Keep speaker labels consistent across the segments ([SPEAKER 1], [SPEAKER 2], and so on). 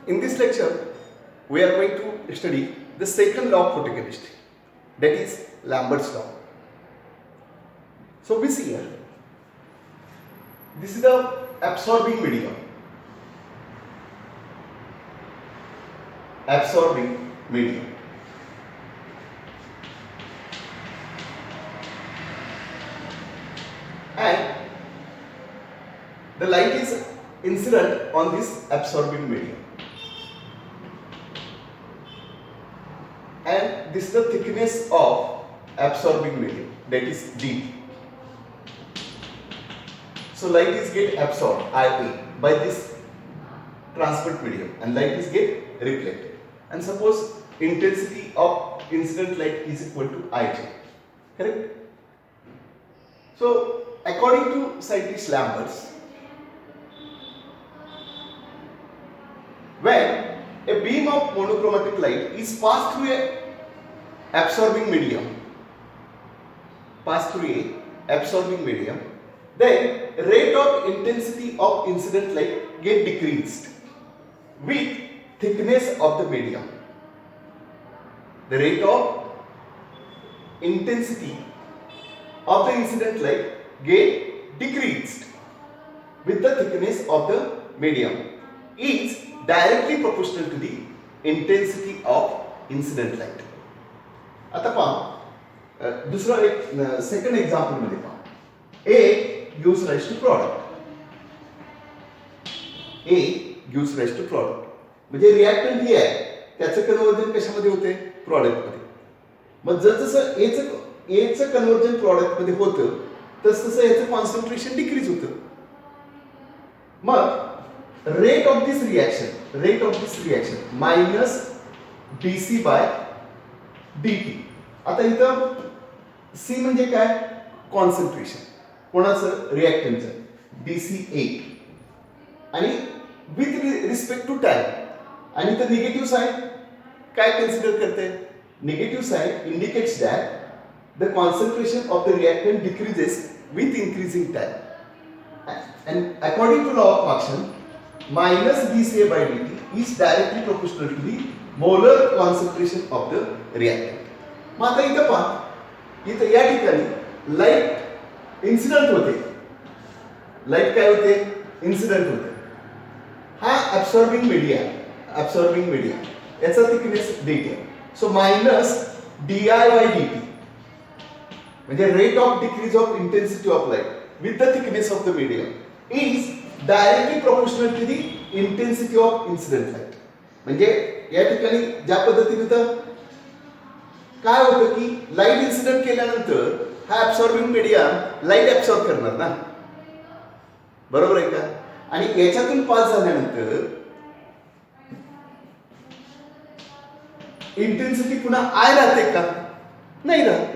[SPEAKER 1] In this lecture, we are going to study the second law of photochemistry, that is Lambert's law. So we see here, this is the absorbing medium. Absorbing medium. And the light is incident on this absorbing medium. And this is the thickness of absorbing medium, that is D. So light is get absorbed, IA, by this transparent medium, and light is get reflected. And suppose intensity of incident light is equal to Ij, correct? So according to scientist Lambert's, when a beam of monochromatic light is passed through a absorbing medium, then rate of intensity of incident light get decreased with thickness of the medium. The rate of intensity of the incident light get decreased with the thickness of the medium is directly proportional to the intensity of incident light. आता पहा दुसरा एक second example मध्ये पहा. A gives rise to product. A gives rise to product. म्हणजे reactant हे आहे त्याचं conversion कशामध्ये होते? प्रॉडक्ट मध्ये. मग जसं A चं कन्वर्जन प्रॉडक्ट मध्ये होतं तसं याचं कॉन्सन्ट्रेशन डिक्रीज होतं. मग rate of this reaction minus dc by dt. आता इथं C म्हणजे काय? कॉन्सन्ट्रेशन कोणाचं? रिएक्टंटचं dca आणि विथ रिस्पेक्ट टू टाइम. आणि इथं निगेटिव्ह साइन काय कन्सिडर करते? Negative sign indicates that the concentration of the reactant decreases with increasing time. And according to law of action, minus dca by dt is directly proportional to the molar concentration of the reactant. मग आता इथं पहा, इथं या ठिकाणी light incident होते. Light काय होते? Incident होते. हा ऍब्सॉर्बिंग मीडिया याचा thickness dt. So minus di by dt म्हणजे rate of decrease of intensity of light with the thickness of the medium is directly proportional to the intensity of incident light. म्हणजे या ठिकाणी ज्या पद्धतीने तर काय होतं की लाईट इन्सिडेंट केल्यानंतर हा ऍब्सॉर्बिंग मीडियम लाईट ऍब्सॉर्ब करणार ना, बरोबर आहे का? आणि याच्यातून पास झाल्यानंतर इंटेन्सिटी पुन्हा आय राहते का? नाही राहत.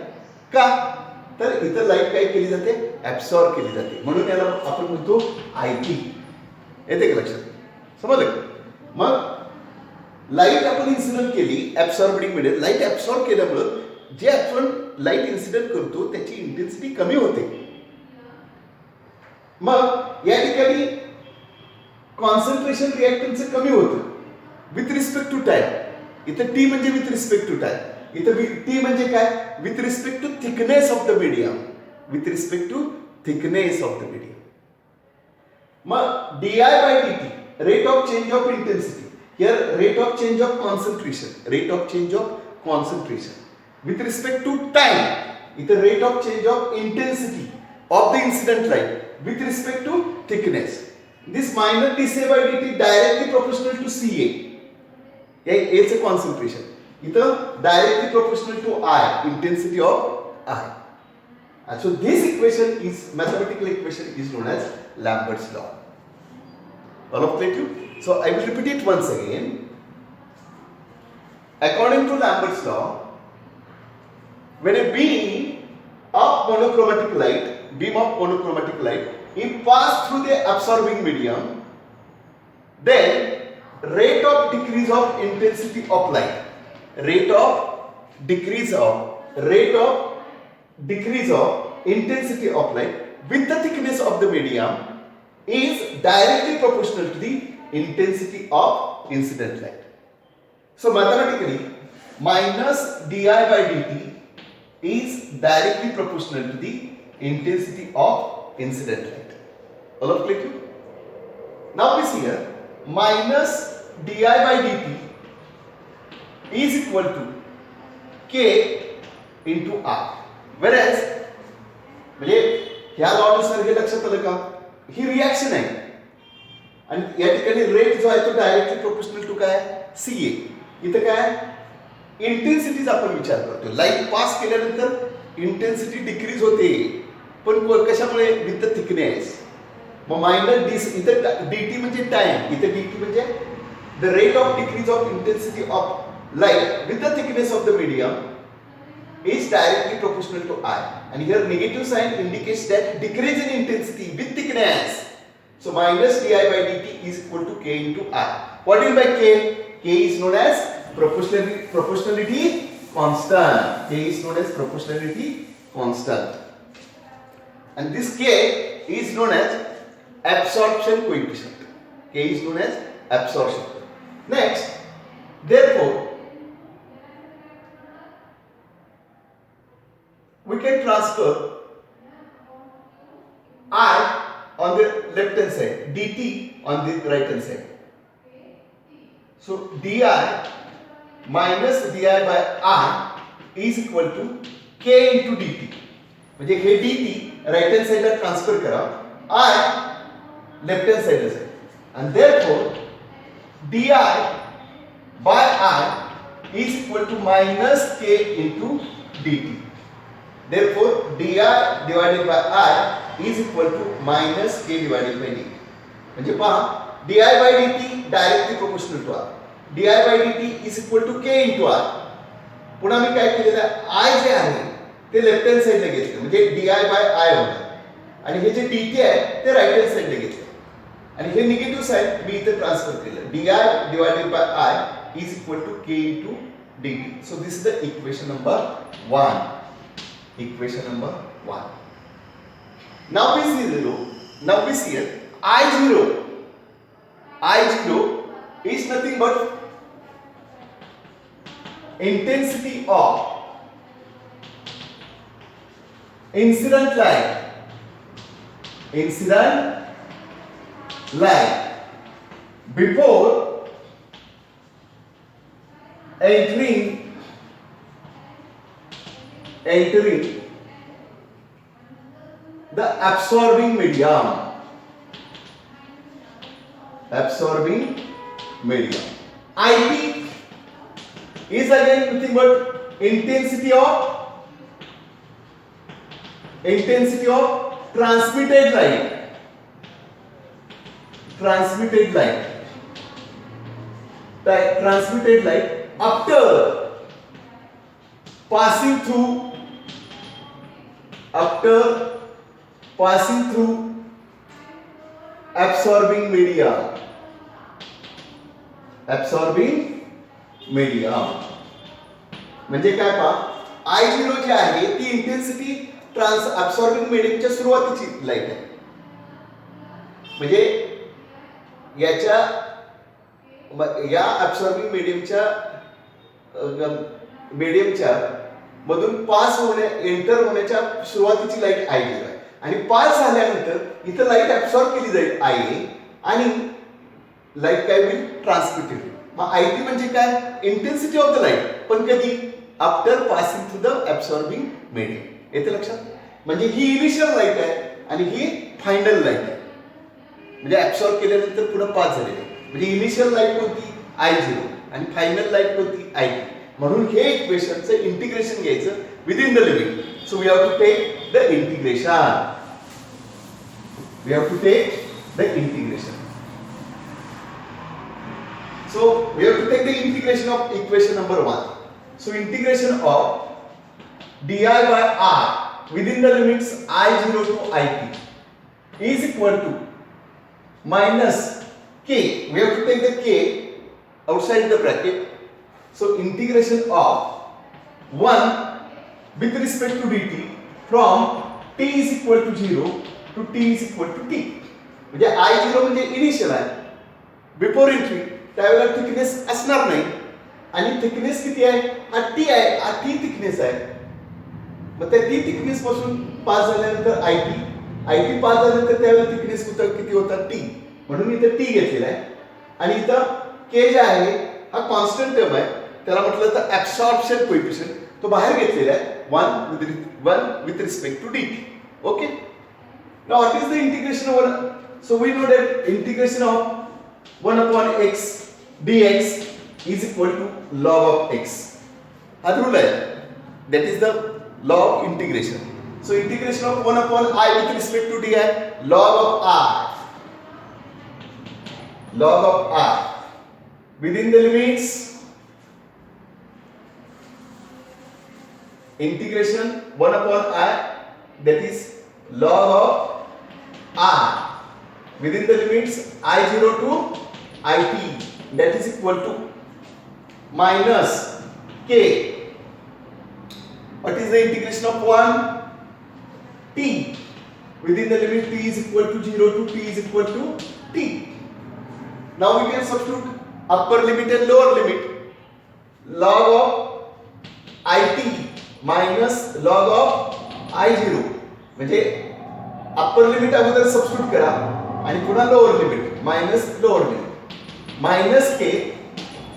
[SPEAKER 1] का? तर इथं लाईट काय केली जाते? ऍब्सॉर्ब केली जाते. म्हणून याला आपण म्हणतो आयटी. येते का लक्षात? समजलं? मग लाईट आपण इन्सिडेंट केली ऍब्सॉर्बिंग मीडियम. लाईट ऍब्सॉर्ब केल्यामुळं जे आपण लाईट इन्सिडेंट करतो त्याची इंटेन्सिटी कमी होते. मग या ठिकाणी कॉन्सन्ट्रेशन रिएक्टंटचं कमी होतं विथ रिस्पेक्ट टू टाइम. इथं टी म्हणजे विथ रिस्पेक्ट टू टाइम. इथं टी म्हणजे काय? With respect to thickness of the medium. मग D I by D T rate of change of intensity. Here rate of change of concentration with respect to time. इथं rate of change of intensity of the incident light with respect to thickness. This minus dca by dt directly proportional to ca. A चं concentration इथं directly proportional to I, intensity of I. And so this mathematical equation is known as Lambert's law. All of you? So I will repeat it once again. According to Lambert's law, when a beam of monochromatic light is passed through the absorbing medium, then rate of decrease of intensity of light. Rate of decrease of intensity of light with the thickness of the medium is directly proportional to the intensity of incident light. So mathematically, minus di by dt is directly proportional to the intensity of incident light. All of clear? Now we see here, minus di by dt is equal to k into r. Whereas म्हणजे ह्या लॉनुसार हे लक्षात आलं का, ही reaction आहे आणि या ठिकाणी rate जो आहे तो डायरेक्टली प्रोपोर्शनल टू काय CA. इथं काय इंटेन्सिटीज आपण विचार करतो. लाईट पास केल्यानंतर इंटेन्सिटी डिक्रीज होते, पण कशामुळे with the thickness. Mug minus D इथं dt म्हणजे टाइम, इथं dt म्हणजे the rate of decrease of intensity of light with the thickness of the medium is directly proportional to I, and here negative sign indicates that decrease in intensity with thickness. So minus di by dt is equal to k into I. What do you mean by k? K is known as proportionality constant. K is known as proportionality constant, and this k is known as absorption coefficient. K is known as absorption. Next, therefore we can transfer I on the left hand side, dt on the right hand side. So di minus di by r is equal to k into dt. म्हणजे हे dt right hand side ला transfer करा, I left hand side ला जाईल, and therefore di by r is equal to minus k into dt. Therefore, di divided by I is equal to minus k divided by dt. म्हणजे पहा, di by dt directly proportional to R. di by dt is equal to k into R. पुन्हा मी काय केलेलं आहे, I जे आहे ते left hand साइडला घेतलं, म्हणजे di by I होणार, आणि हे जे dt आहे ते राईट हँड साइडला घेतलं, आणि हे निगेटिव्ह साइड मी इथे ट्रान्सफर केलं. di divided by I is equal to k into dt. So this is the equation number 1. Equation number 1. Now we see zero. Now we see here I0. I0 is nothing but intensity of incident light. Incident light before entering the absorbing medium. Absorbing medium. IP is again nothing but intensity of transmitted light. Transmitted light after passing through absorbing medium. म्हणजे काय पहा, I0 जी आहे ती intensity absorbing mediumच्या सुरुवातीची light आहे. म्हणजे या absorbing mediumच्या मधून पास एंटर होण्याच्या सुरुवातीची लाईट I0 आहे, आणि पास झाल्यानंतर इथं लाईट ऍब्सॉर्ब केली जाईल IA, आणि लाईट काय होईल, ट्रान्समिटेड होईल. मग IT म्हणजे काय, इंटेन्सिटी ऑफ द लाईट, पण कधी after passing through the absorbing medium. येते लक्षात. म्हणजे ही इनिशियल लाईट आहे आणि ही फायनल लाईट आहे, म्हणजे ऍब्सॉर्ब केल्यानंतर पुढे पास झालेली आहे. म्हणजे इनिशियल लाईट कोणती, I0, आणि फायनल लाईट कोणती, IT. म्हणून हे इक्वेशनचं इंटिग्रेशन घ्यायचं within the limit. So we have to take the integration. So we have to take the integration of equation number 1. So integration of di by r within the limits I0 to IP is equal to minus k. We have to take the k outside the bracket. So integration of 1 with respect to dt from t is equal to 0 to t is equal to t. म्हणजे I0 म्हणजे initial आहे, before entry त्यावेळेला thickness असणार नाही आणि thickness किती आहे हा टी आहे हा टी थिकनेस आहे मग त्या टी थिकनेस पासून पास झाल्यानंतर आयटी पास झाल्यानंतर त्यावेळेला थिकनेस किती होता टी म्हणून इथे टी घेतलेला आहे आणि इथं के जे आहे हा कॉन्स्टंट टर्म आहे त्याला म्हटलं तर ऍब्सॉर्प्शन कोएफिशिएंट तो बाहेर घेतलेला आहे 1 with respect to dt. Okay, now what is the integration of 1? So we know that integration of 1 upon x dx is equal to log of x. हा रूल आहे, that is the law of integration. So integration of 1 upon I with respect to d है log of I within the limits integration 1 upon I, that is log of I within the limits I0 to IT, that is equal to minus K. What is the integration of 1 T within the limit T is equal to 0 to T is equal to T. Now we can substitute upper limit and lower limit. Log of IT minus log of I0 म्हणजे upper limit अगोदर substitute करा आणि पुन्हा lower limit minus lower limit minus K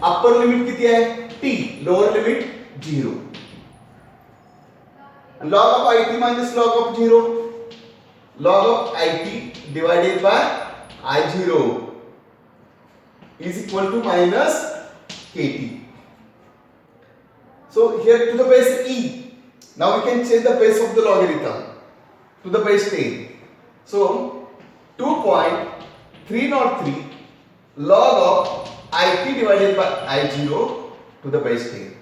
[SPEAKER 1] upper limit किती आहे T lower limit 0 log of IT minus log of 0 log of IT divided by I0 is equal to minus KT. So here to the base e. Now we can change the base of the logarithm to the base 10. So 2.303 log of IT divided by I0 to the base 10,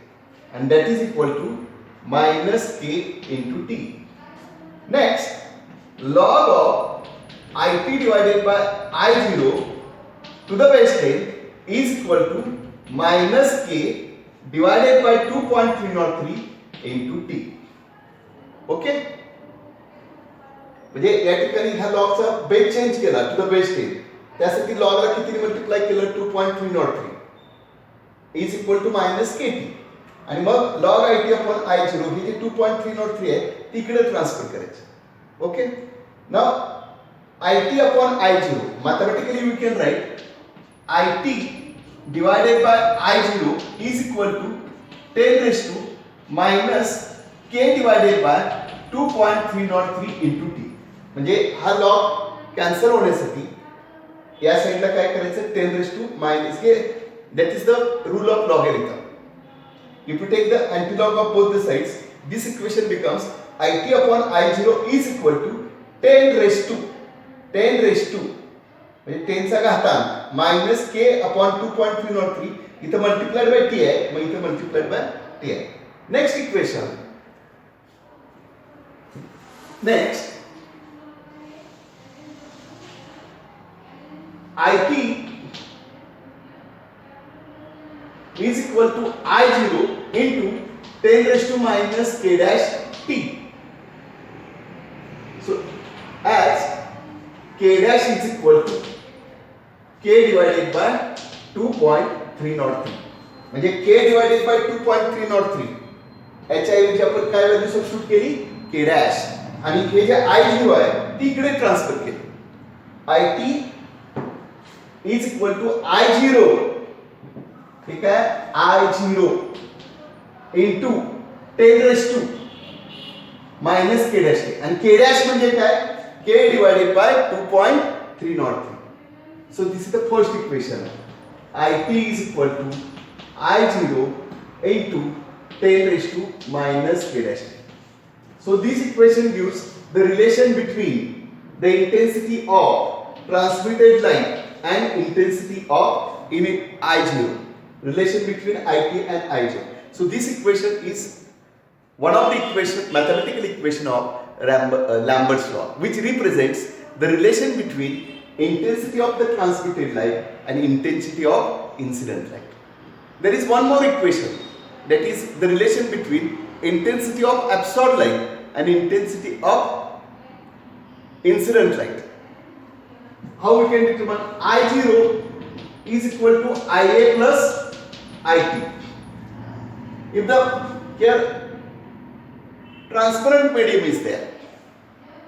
[SPEAKER 1] and that is equal to minus k into t. Next, log of IT divided by I0 to the base 10 is equal to minus k divided by 2.303 into t. Okay म्हणजे या ठिकाणी ह्या लॉगचा base change केला to the base 10 त्यासाठी लॉगला किती multiply केलं 2.303 is equal to minus केटी आणि मग log IT upon I0 हे जे 2.303 आहे तिकडे ट्रान्सफर करायचं okay now IT upon I0 mathematically we can write IT divided by I0 is equal to 10 raised to minus k divided by 2.303 into t. म्हणजे हा log cancel होण्यासाठी या साइडला काय करायचं 10 raised to minus k, that is the rule of logarithm. If you take the antilog of both the sides, this equation becomes IT upon I0 is equal to 10 raised to म्हणजे 10 चा घातांक minus k upon 2.303 इथं multiplied by t आहे मग इथं multiplied by t आहे. Next equation IT is equal to I0 into 10 raised to minus k dash t. So as k dash is equal to k divided by 2.303 म्हणजे k divided by 2.303 याच्या ऐवजी आपण काय value substitute केली k dash आणि हे जे I0 आहे ती इकडे ट्रान्सफर केली IT is equal to I0 ठीक है I0 into 10 raised to minus k dash आणि k dash म्हणजे काय k divided by 2.303. So this is the first equation. IT is equal to I0 into 10 raised to minus k dash. So this equation gives the relation between the intensity of transmitted light and intensity of in I0. Relation between IT and I0. So this equation is one of the mathematical equation of Lambert's law, which represents the relation between intensity of the transmitted light and intensity of incident light. There is one more equation, that is the relation between intensity of absorbed light and intensity of incident light. How we can determine I0 is equal to IA plus IT. If the here transparent medium is there,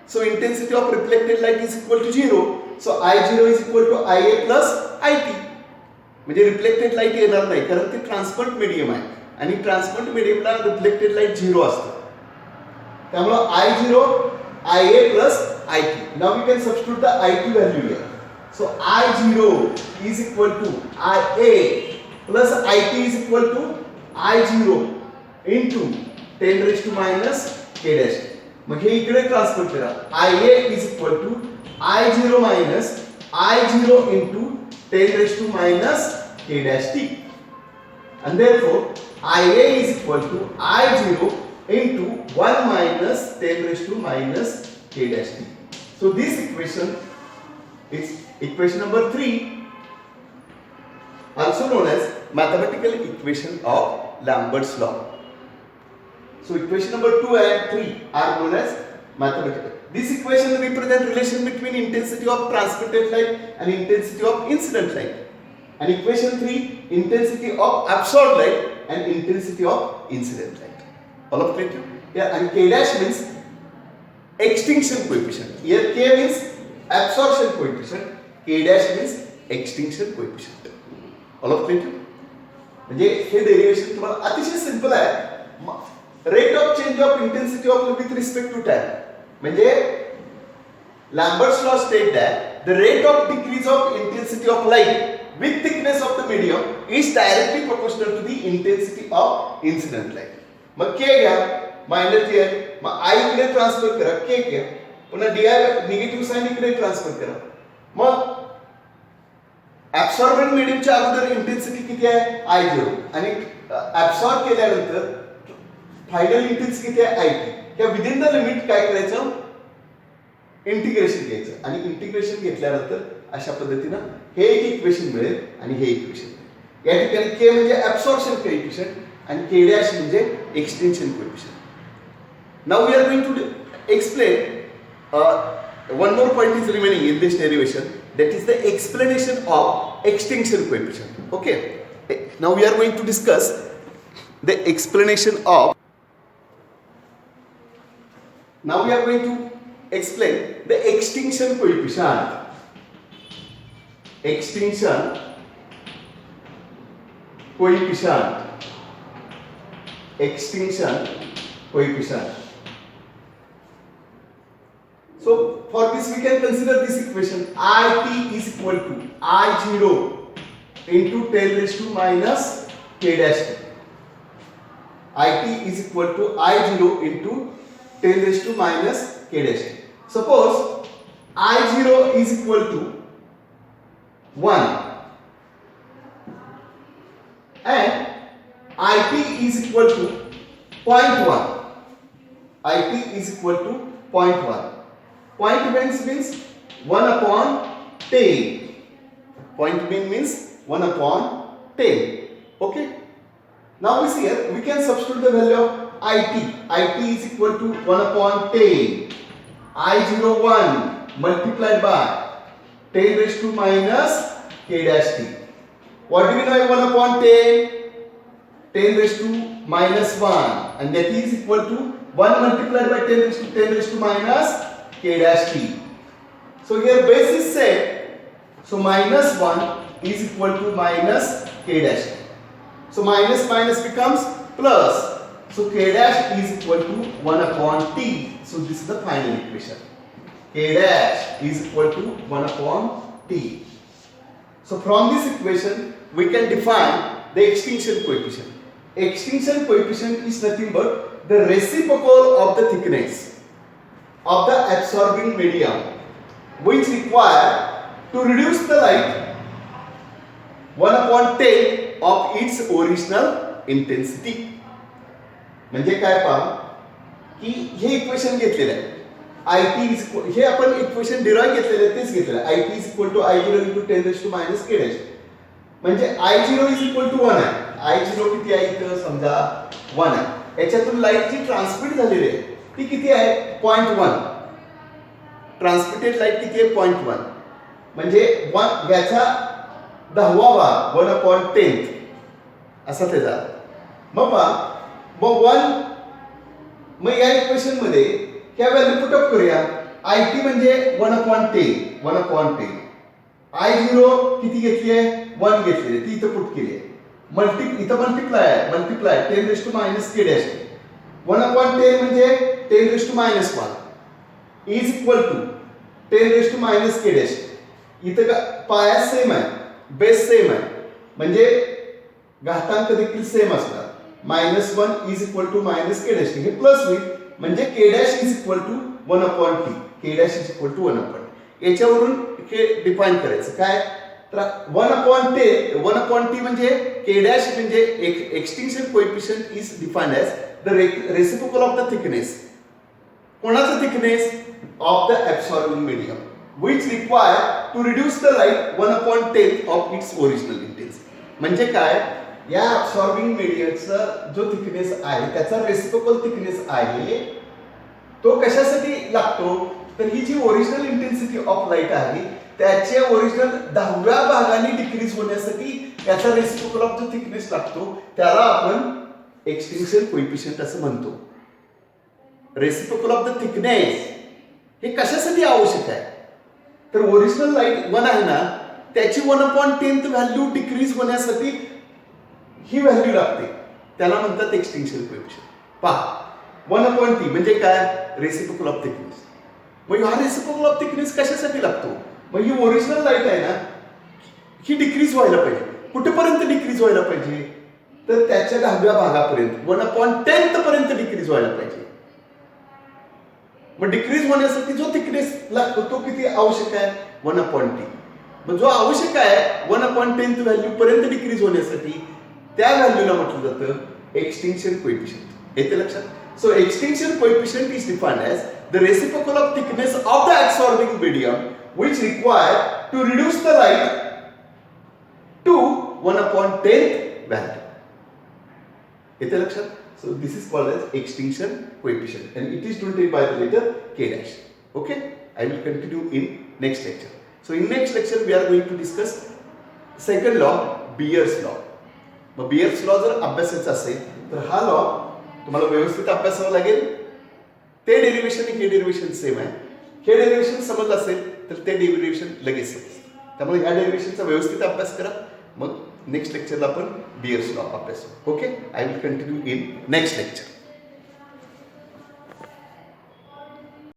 [SPEAKER 1] so intensity of reflected light is equal to 0. So I0 is equal to IA plus IT. म्हणजे reflected light येणार नाही कारण ते transparent medium आहे आणि transparent मीडियमला reflected light 0 असतं. त्यामुळे I0 IA plus IT. Now we can substitute the IT value here. So I0 is equal to IA plus IT is equal to I0 into 10 raised to minus k dash. मग हे इकडे transfer करा. IA is equal to I0 minus I0 into 10 raised to minus k dash t. And therefore IA is equal to I0 into 1 minus 10 raised to minus k dash t. So this equation is equation number 3, also known as mathematical equation of Lambert's law. So equation number 2 and 3 are known as mathematical. This equation represents relation between intensity of transmitted light and intensity of incident light. And equation 3, intensity of absorbed light and intensity of incident light. All of it? Yeah, and K dash means extinction coefficient. Here K means absorption coefficient, K dash means extinction coefficient. All of it? म्हणजे हे derivation तुम्हाला अतिशय simple आहे. Rate of change of intensity of with respect to time. म्हणजे Lambert's law state that the rate of decrease of intensity of light with thickness of the medium is directly proportional to the intensity of incident light. Mug K घ्या minus Di, mug I इकडे transfer करा, K घ्या, पुन्हा Di negative sign इकडे transfer करा. मग absorbent मीडियमच्या अगोदर intensity किती आहे I0 आणि ऍब्सॉर्ब केल्यानंतर फायनल इंटेन्सिटी किती आहे IT. या विदिन द लिमिट काय करायचं, इंटिग्रेशन घ्यायचं आणि इंटिग्रेशन घेतल्यानंतर अशा पद्धतीनं हे एक इक्वेशन मिळेल आणि हे इक्वेशन. या ठिकाणी K म्हणजे ऍब्सॉर्प्शन कोएफिशिएंट आणि K डॅश म्हणजे extension coefficient. Now we are going to explain one more point is remaining in this derivation, that is the explanation of extinction coefficient. Okay, now we are going to discuss the explanation of, now we are going to explain the extinction coefficient. Extinction coefficient. Extinction coefficient. So for this we can consider this equation. IT is equal to I0 into 10 raised to minus k dash t. IT is equal to I0 into 10 raised to minus k dash t. Suppose I0 is equal to 1 and IT is equal to 0.1. IT is equal to 0.1. Point means 1 upon 10. Point means 1 upon 10. Okay. Now we see here, we can substitute the value of IT. IT is equal to 1 upon 10. I01 multiplied by 10 raised to minus k dash t. What do we know? 1 upon 10. 10 raised to minus 1. And that is equal to 1 multiplied by 10 raised to minus k dash t. So here base is set. So minus 1 is equal to minus k dash t. So minus minus becomes plus. So k dash is equal to 1 upon t. So this is the final equation. K dash is equal to 1 upon t. So from this equation we can define the extinction coefficient. Extinction coefficient is nothing but the reciprocal of the thickness of the absorbing medium which require to reduce the light 1 upon 10 of its original intensity. म्हणजे काय पहा की हे equation घेतलेलं आहे. IT is equal, हे आपण equation derive घेतलेलं आहे, तेच घेतलेलं आहे. IT is equal to I0 into 10 raised to minus k dash. म्हणजे I0 is equal to 1 आहे. I0 किती आहे इथं समजा 1 आहे. याच्यातून लाईट जी ट्रान्समिट झालेली आहे ती किती आहे 0.1. ट्रान्समिटेड लाईट किती आहे 0.1. म्हणजे याचा 10वा भाग 1/10 असा त्याचा. मग मग 1 मग या इक्वेशन मध्ये ह्या व्हॅल्यू पुट अप करूया. it म्हणजे 1/10 I0 किती घेतली आहे 1 घेतली आहे ती इथं पुट केली आहे. इथं मल्टिप्लाय 10⁻k डॅश 1/10 म्हणजे 10⁻1 is equal to 10⁻k dash. इथं पाया सेम आहे, बेस सेम आहे, म्हणजे घातांक देखील सेम असणार. -1 is equal to -k dash. हे प्लस होईल म्हणजे k dash is equal to 1/t. k dash is equal to 1/t. याच्यावरून हे डिफाइन करायचं काय तर 1/t म्हणजे k डॅश म्हणजे extinction coefficient is defined as the reciprocal of the thickness. कोणाचं thickness of the absorbing medium which require to reduce the light 1/10 of its original intensity. म्हणजे काय या ऍब्सॉर्बिंग मीडियमचा जो थिकनेस आहे त्याचा रेसिप्रोकल थिकनेस आहे तो कशासाठी लागतो तर ही जी ओरिजिनल इंटेन्सिटी ऑफ लाईट आहे त्याचे ओरिजिनल 10व्या भागाने डिक्रीज होण्यासाठी याचा रेसिप्रोकल ऑफ द थिकनेस लागतो. त्याला आपण एक्सटिंक्शन कोएफिशिएंट असं म्हणतो. रेसिप्रोकल ऑफ द थिकनेस हे कशासाठी आवश्यक आहे तर ओरिजिनल लाईट 1 आहे ना त्याची 1/10 व्हॅल्यू डिक्रीज होण्यासाठी ही व्हॅल्यू लागते. त्याला म्हणतात एक्सटिंक्शन कोएफिशिएंट. पहा 1/t म्हणजे काय रेसिप्रोकल ऑफ थिकनेस. मग हा रेसिप्रोकल ऑफ थिकनेस कशासाठी लागतो मग ही ओरिजिनल लाईट आहे ना ही डिक्रीज व्हायला पाहिजे. कुठेपर्यंत डिक्रीज व्हायला पाहिजे तर त्याच्या 10व्या भागापर्यंत 1/10 पर्यंत डिक्रीज व्हायला पाहिजे. मग डिक्रीज होण्यासाठी जो थिकनेस लागतो तो किती आवश्यक आहे 1/t. मग जो आवश्यक आहे 1/10 व्हॅल्यू पर्यंत डिक्रीज होण्यासाठी त्या व्हॅल्यूला म्हटलं जातं एक्सटिंक्शन कोएफिशिएंट. येते लक्षात. So extinction coefficient is defined as the reciprocal of thickness of the absorbing medium which require to reduce the light to 1/10 value. येते लक्षात. So this is called as extinction coefficient and it is denoted by the letter k dash. Okay, I will continue in next lecture. So in next lecture we are going to discuss second law, Beer's law. Mug Beer's law जर अभ्यासायचा असेल तर हा law तुम्हाला व्यवस्थित अभ्यासावा लागेल. ते derivation हे derivation same आहे. हे derivation समजलं असेल तर ते डेरिव्हेशन लगेच समजतं. त्यामुळे ह्या डेरिव्हेशनचा व्यवस्थित अभ्यास करा. मग नेक्स्ट लेक्चरला आपण Beer's law अभ्यासू. Okay, I will continue in next lecture.